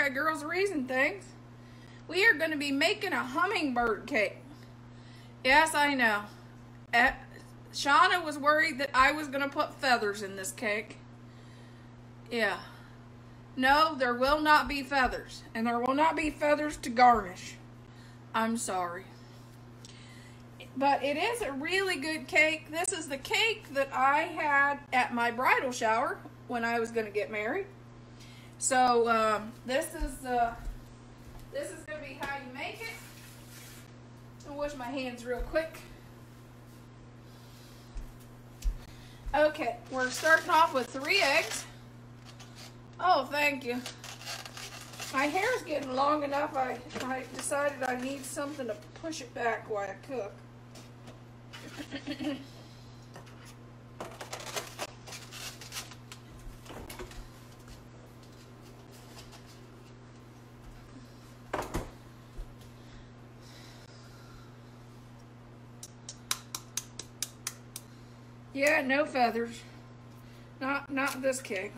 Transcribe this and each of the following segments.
America Girls Reason Things. We are going to be making a hummingbird cake. Yes, I know. Shauna was worried that I was going to put feathers in this cake. Yeah. No, there will not be feathers. And there will not be feathers to garnish. I'm sorry. But it is a really good cake. This is the cake that I had at my bridal shower when I was going to get married. So this is going to be how you make it. I'll wash my hands real quick. Okay, we're starting off with 3 eggs. Oh, thank you. My hair's getting long enough. I decided I need something to push it back while I cook. Yeah, no feathers. Not this cake.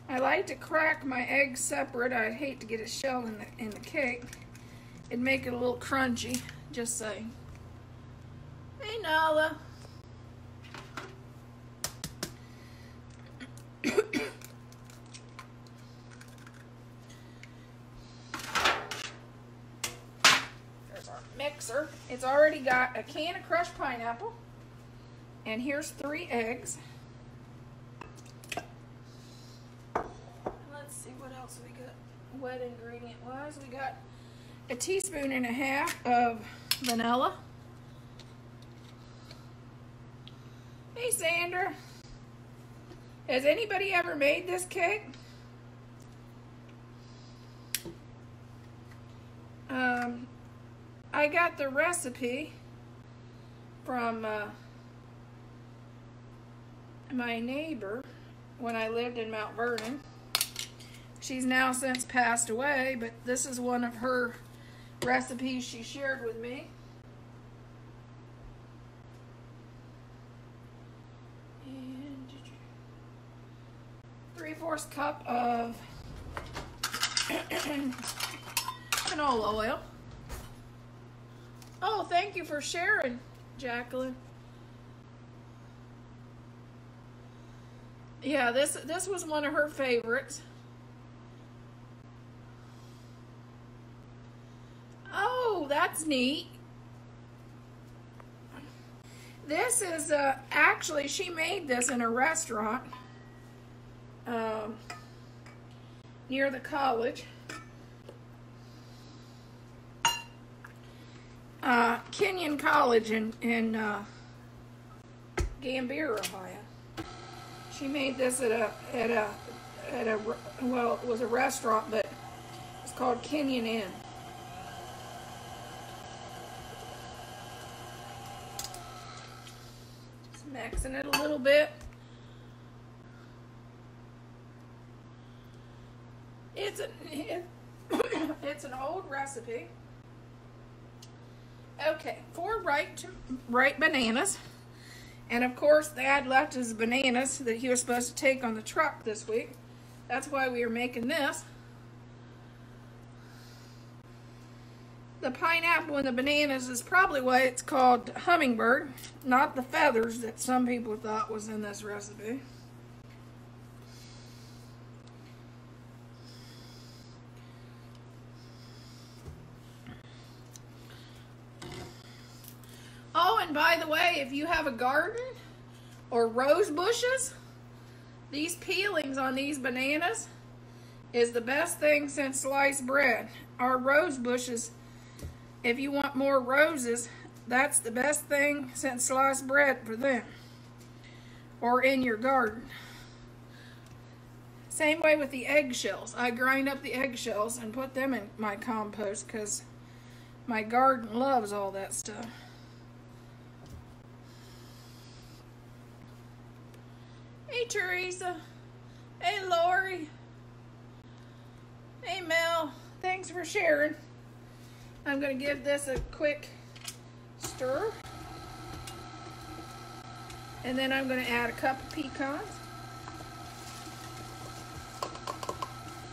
I like to crack my eggs separate. I'd hate to get a shell in the cake. It'd make it a little crunchy, just saying. Hey, Nala. Mixer. It's already got a can of crushed pineapple, and here's 3 eggs. Let's see what else we got wet ingredient wise. We got a 1.5 teaspoons of vanilla. Hey, Sandra, has anybody ever made this cake? I got the recipe from my neighbor when I lived in Mount Vernon. She's now since passed away, but this is one of her recipes she shared with me. And 3/4 cup of canola oil. Oh, thank you for sharing, Jacqueline. Yeah, this was one of her favorites. Oh, that's neat. This is actually, she made this in a restaurant near the college. Kenyon College in Gambier, Ohio. She made this at a well, it was a restaurant, but it's called Kenyon Inn. Just mixing it a little bit. It's an old recipe. Okay, 4 ripe bananas. And of course, Dad left his bananas that he was supposed to take on the truck this week. That's why we are making this. The pineapple and the bananas is probably why it's called hummingbird, not the feathers that some people thought was in this recipe. Oh, and by the way, if you have a garden or rose bushes, these peelings on these bananas is the best thing since sliced bread. Our rose bushes, if you want more roses, that's the best thing since sliced bread for them. Or in your garden. Same way with the eggshells. I grind up the eggshells and put them in my compost because my garden loves all that stuff. Hey, Teresa. Hey, Lori. Hey, Mel. Thanks for sharing. I'm going to give this a quick stir. And then I'm going to add a cup of pecans.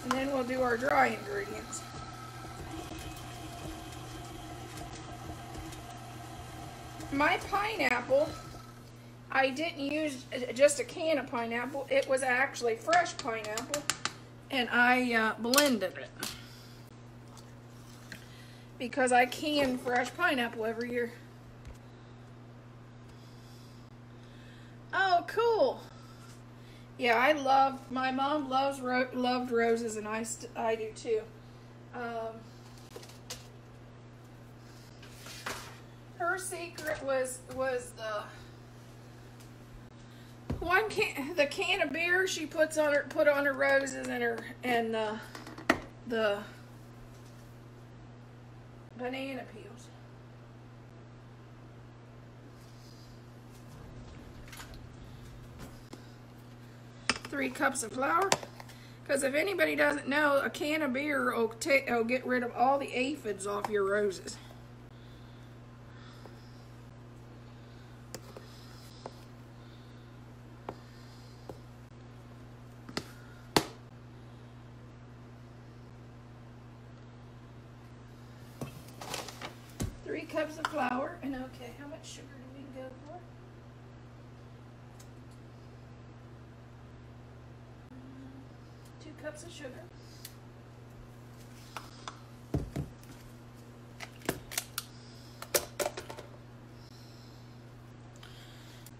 And then we'll do our dry ingredients. My pineapple, I didn't use just a can of pineapple. It was actually fresh pineapple, and I blended it because I can fresh pineapple every year. Oh, cool. Yeah, my mom loved roses, and I do too. Her secret was the can of beer she put on her roses and the banana peels. Three cups of flour, because if anybody doesn't know, a can of beer will get rid of all the aphids off your roses. Three cups of flour, and okay, how much sugar do we go for? 2 cups of sugar.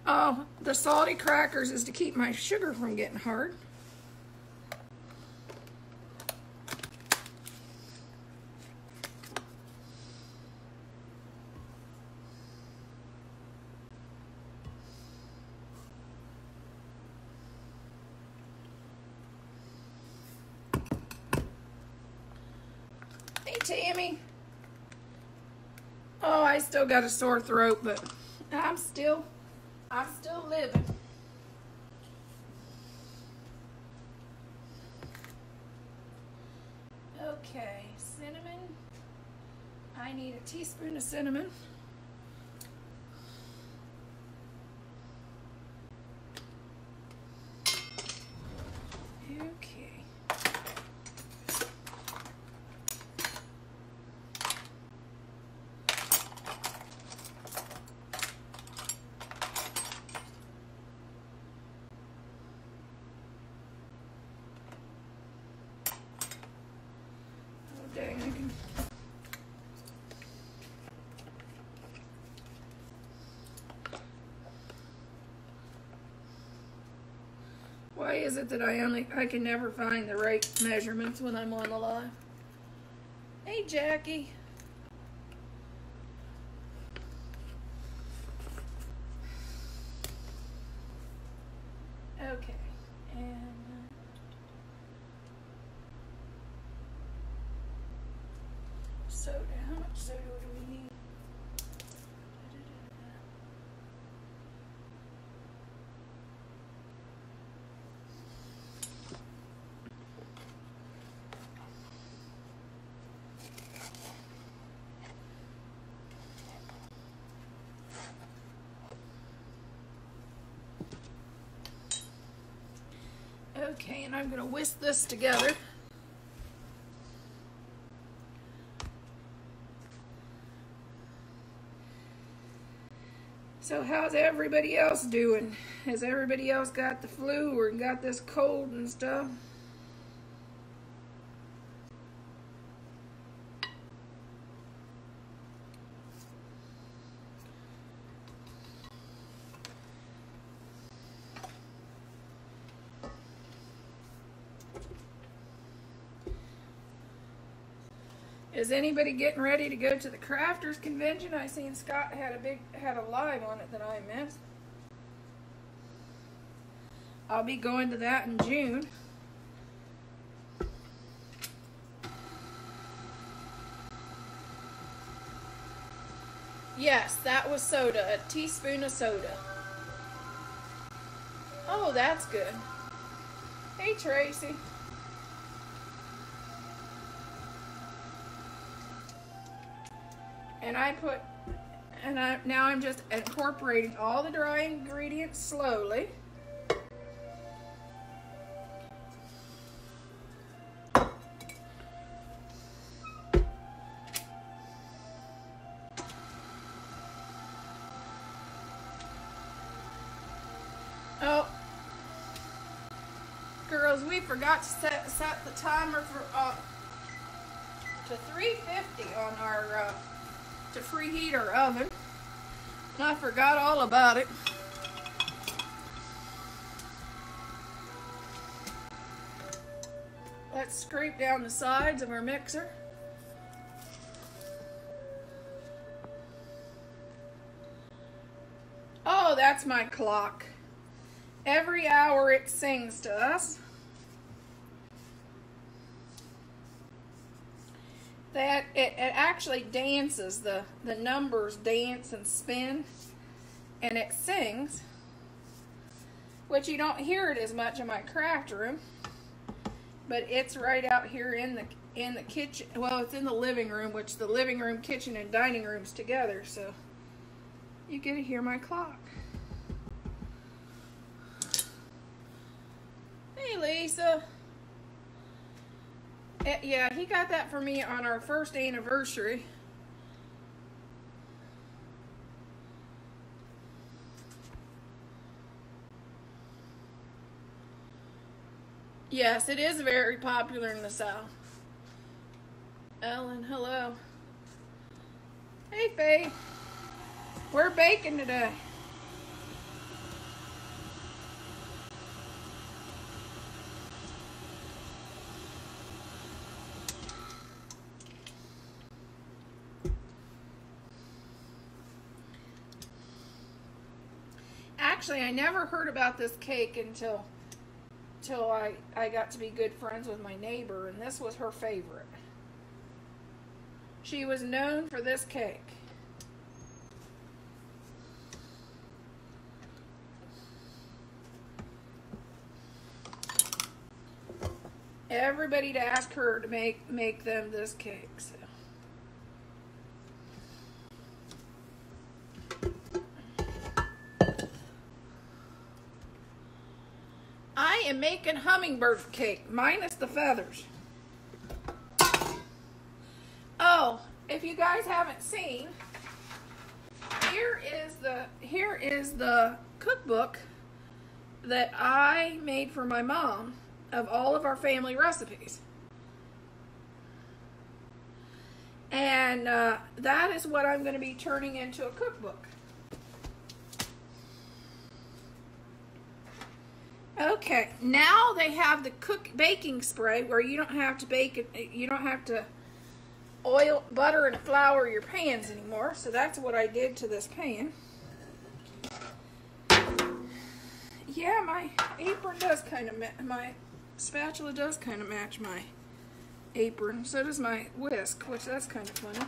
Oh, the salty crackers is to keep my sugar from getting hard. Tammy. Oh, I still got a sore throat, but I'm still living. Okay, cinnamon. I need a teaspoon of cinnamon. Okay. Why is it that I can never find the right measurements when I'm on the live? Hey, Jackie. Okay, and soda. How much soda do we need? Okay, and I'm going to whisk this together. So how's everybody else doing? Has everybody else got the flu or got this cold and stuff? Is anybody getting ready to go to the Crafters Convention? I seen Scott had a live on it that I missed. I'll be going to that in June. Yes, that was soda, a teaspoon of soda. Oh, that's good. Hey, Tracy. And now I'm just incorporating all the dry ingredients slowly. Oh, girls, we forgot to set the timer for to 350 on our to preheat our oven. And I forgot all about it. Let's scrape down the sides of our mixer. Oh, that's my clock. Every hour it sings to us. That it actually dances, the numbers dance and spin, and it sings, which you don't hear it as much in my craft room, but it's right out here in the kitchen. Well, it's in the living room, which the living room, kitchen, and dining room's together, so you get to hear my clock. Hey, Lisa. Yeah, he got that for me on our first anniversary. Yes, it is very popular in the South. Ellen, hello. Hey, Faye. We're baking today. Actually, I never heard about this cake until I got to be good friends with my neighbor, and this was her favorite. She was known for this cake. Everybody'd ask her to make them this cake. So. I am making hummingbird cake, minus the feathers. Oh, if you guys haven't seen, here is the cookbook that I made for my mom of all of our family recipes. And that is what I'm going to be turning into a cookbook. Okay, now they have the baking spray where you don't have to bake it, you don't have to oil, butter, and flour your pans anymore. So that's what I did to this pan. Yeah, my apron does kind of, my spatula does kind of match my apron. So does my whisk, which that's kind of funny.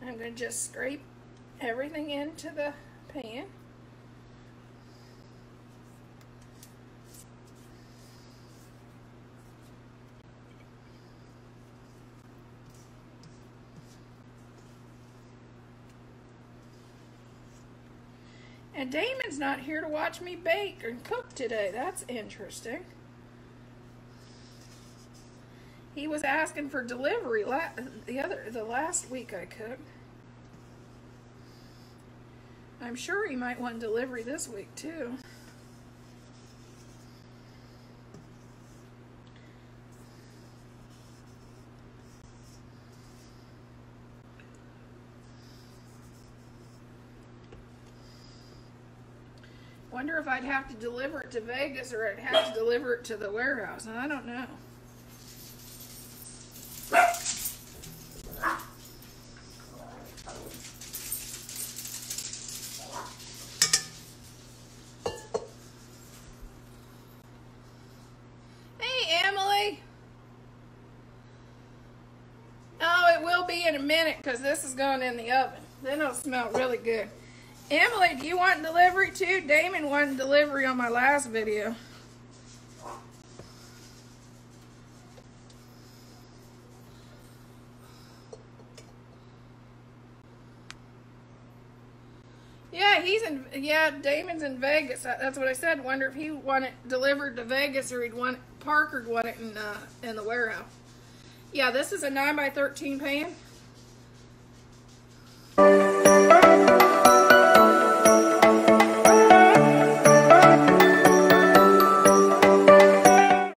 I'm going to just scrape everything into the pan. And Damon's not here to watch me bake and cook today. That's interesting. He was asking for delivery the last week I cooked. I'm sure he might want delivery this week too. Wonder if I'd have to deliver it to Vegas or I'd have to deliver it to the warehouse. I don't know. Hey, Emily. Oh, it will be in a minute because this is going in the oven. Then it'll smell really good. Emily, do you want delivery too? Damon wanted delivery on my last video. Yeah, Yeah, Damon's in Vegas. That's what I said. Wonder if he want it delivered to Vegas or Parker'd want it in the warehouse. Yeah, this is a 9 by 13 pan.